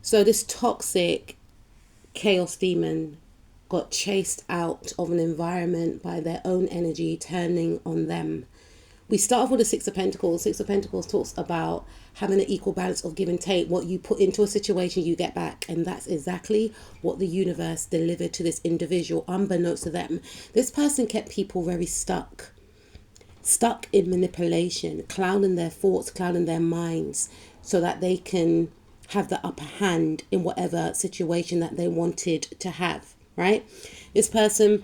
So this toxic chaos demon got chased out of an environment by their own energy turning on them. We start off with the Six of Pentacles. Six of Pentacles talks about having an equal balance of give and take. What you put into a situation, you get back. And that's exactly what the universe delivered to this individual, unbeknownst to them. This person kept people very stuck in manipulation, clouding their thoughts, clouding their minds, so that they can have the upper hand in whatever situation that they wanted to have, right? This person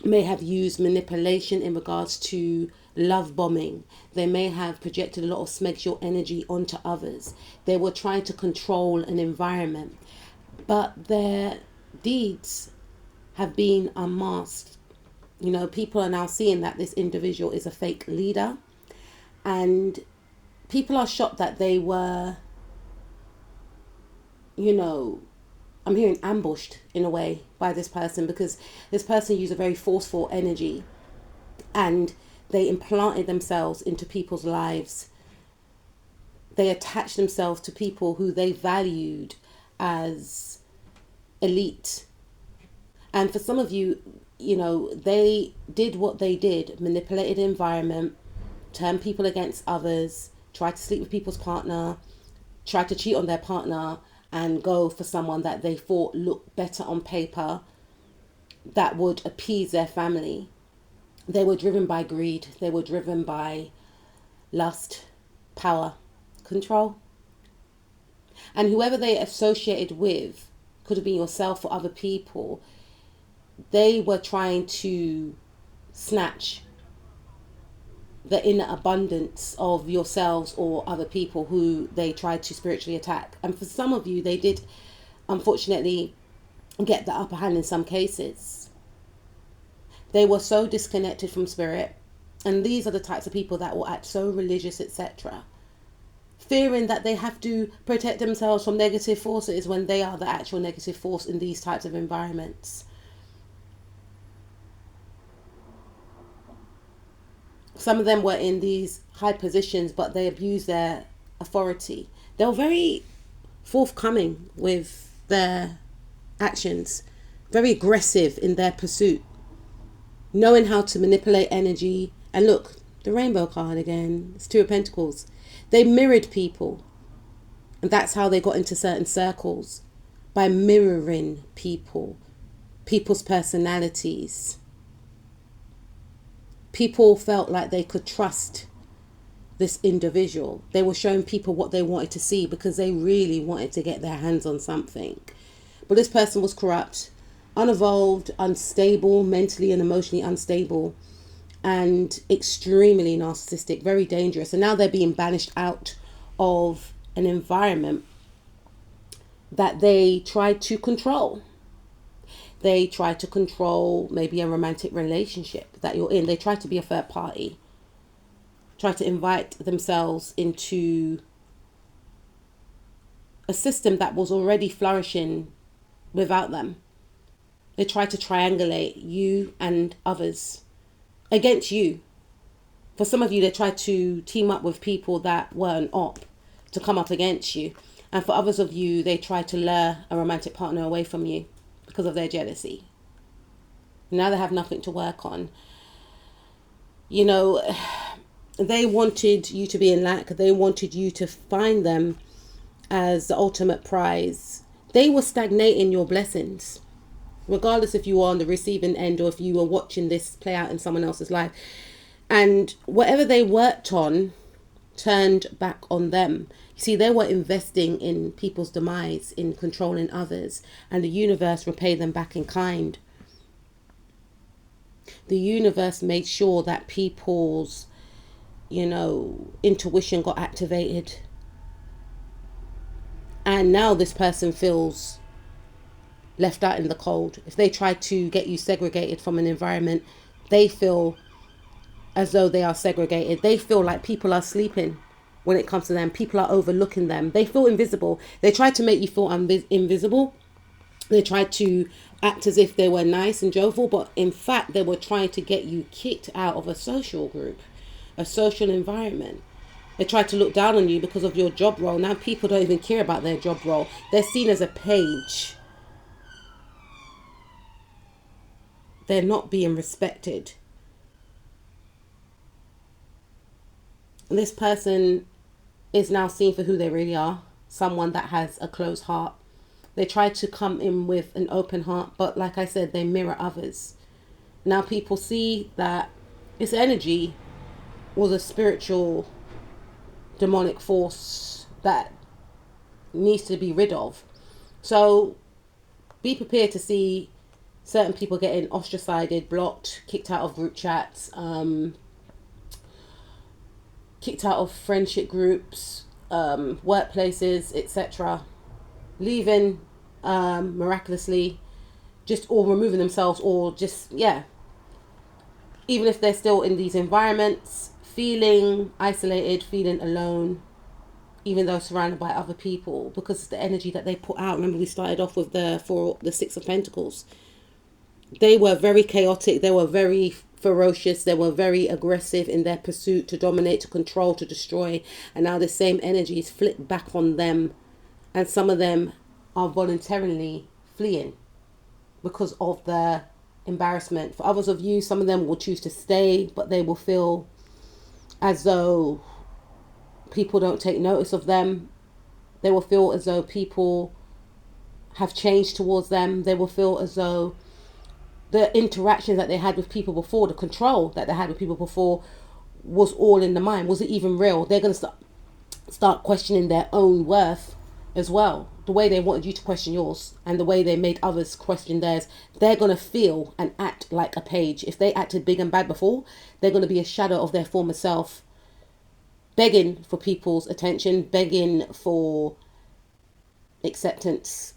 may have used manipulation in regards to love bombing. They may have projected a lot of sexual energy onto others. They were trying to control an environment, but their deeds have been unmasked. You know, people are now seeing that this individual is a fake leader, and people are shocked that they were, you know, I'm hearing ambushed in a way by this person, because this person used a very forceful energy and they implanted themselves into people's lives. They attached themselves to people who they valued as elite. And for some of you, you know, they did what they did, manipulated the environment, turned people against others, tried to sleep with people's partner, tried to cheat on their partner, and go for someone that they thought looked better on paper, that would appease their family. They were driven by greed. They were driven by lust, power, control. And whoever they associated with, could have been yourself or other people, they were trying to snatch the inner abundance of yourselves or other people who they tried to spiritually attack. And for some of you, they did unfortunately get the upper hand in some cases. They were so disconnected from spirit. And these are the types of people that will act so religious, etc., fearing that they have to protect themselves from negative forces when they are the actual negative force in these types of environments. Some of them were in these high positions, but they abused their authority. They were very forthcoming with their actions, very aggressive in their pursuit, knowing how to manipulate energy. And look, the rainbow card again, it's Two of Pentacles. They mirrored people. And that's how they got into certain circles, by mirroring people, people's personalities. People felt like they could trust this individual. They were showing people what they wanted to see because they really wanted to get their hands on something. But this person was corrupt, unevolved, unstable, mentally and emotionally unstable, and extremely narcissistic, very dangerous. And now they're being banished out of an environment that they tried to control. They try to control maybe a romantic relationship that you're in. They try to be a third party. Try to invite themselves into a system that was already flourishing without them. They try to triangulate you and others against you. For some of you, they try to team up with people that were an op to come up against you. And for others of you, they try to lure a romantic partner away from you because of their jealousy. Now they have nothing to work on. You know, they wanted you to be in lack. They wanted you to find them as the ultimate prize. They were stagnating your blessings, regardless if you were on the receiving end or if you were watching this play out in someone else's life. And whatever they worked on turned back on them. You see, they were investing in people's demise, in controlling others, and the universe repaid them back in kind. The universe made sure that people's, you know, intuition got activated. And now this person feels left out in the cold. If they try to get you segregated from an environment, they feel as though they are segregated. They feel like people are sleeping when it comes to them. People are overlooking them. They feel invisible. They try to make you feel invisible. They try to act as if they were nice and jovial, but in fact, they were trying to get you kicked out of a social group, a social environment. They try to look down on you because of your job role. Now people don't even care about their job role. They're seen as a page. They're not being respected. And this person is now seen for who they really are. Someone that has a closed heart. They try to come in with an open heart, but like I said, they mirror others. Now people see that this energy was a spiritual demonic force that needs to be rid of. So be prepared to see certain people getting ostracized, blocked, kicked out of group chats, kicked out of friendship groups, workplaces, etc. Leaving miraculously, just or removing themselves, or just, yeah. Even if they're still in these environments, feeling isolated, feeling alone, even though surrounded by other people, because it's the energy that they put out. Remember, we started off with the Six of Pentacles. They were very chaotic. They were very ferocious. They were very aggressive in their pursuit to dominate, to control, to destroy. And now the same energy is flipped back on them. And some of them are voluntarily fleeing because of the embarrassment. For others of you, some of them will choose to stay, but they will feel as though people don't take notice of them. They will feel as though people have changed towards them. They will feel as though the interactions that they had with people before, the control that they had with people before, was all in the mind. Was it even real? They're going to start questioning their own worth as well. The way they wanted you to question yours and the way they made others question theirs. They're going to feel and act like a page. If they acted big and bad before, they're going to be a shadow of their former self, begging for people's attention, begging for acceptance.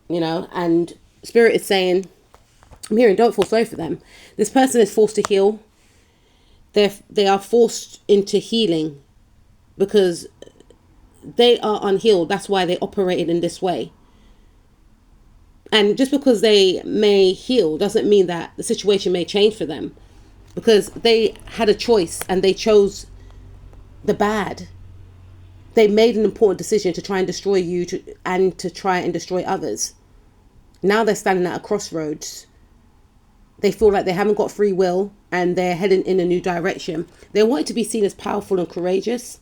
You know, and Spirit is saying, I'm hearing, don't feel sorry for them. This person is forced to heal. They are forced into healing because they are unhealed. That's why they operated in this way. And just because they may heal doesn't mean that the situation may change for them, because they had a choice and they chose the bad. They made an important decision to try and destroy you and to try and destroy others. Now they're standing at a crossroads. They feel like they haven't got free will and they're heading in a new direction. They wanted to be seen as powerful and courageous,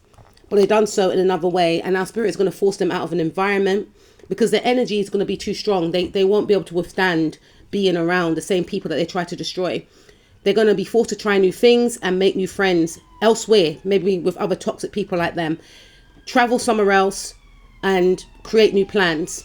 but they've done so in another way. And our Spirit is going to force them out of an environment because their energy is going to be too strong. They won't be able to withstand being around the same people that they try to destroy. They're going to be forced to try new things and make new friends elsewhere, maybe with other toxic people like them. Travel somewhere else and create new plans.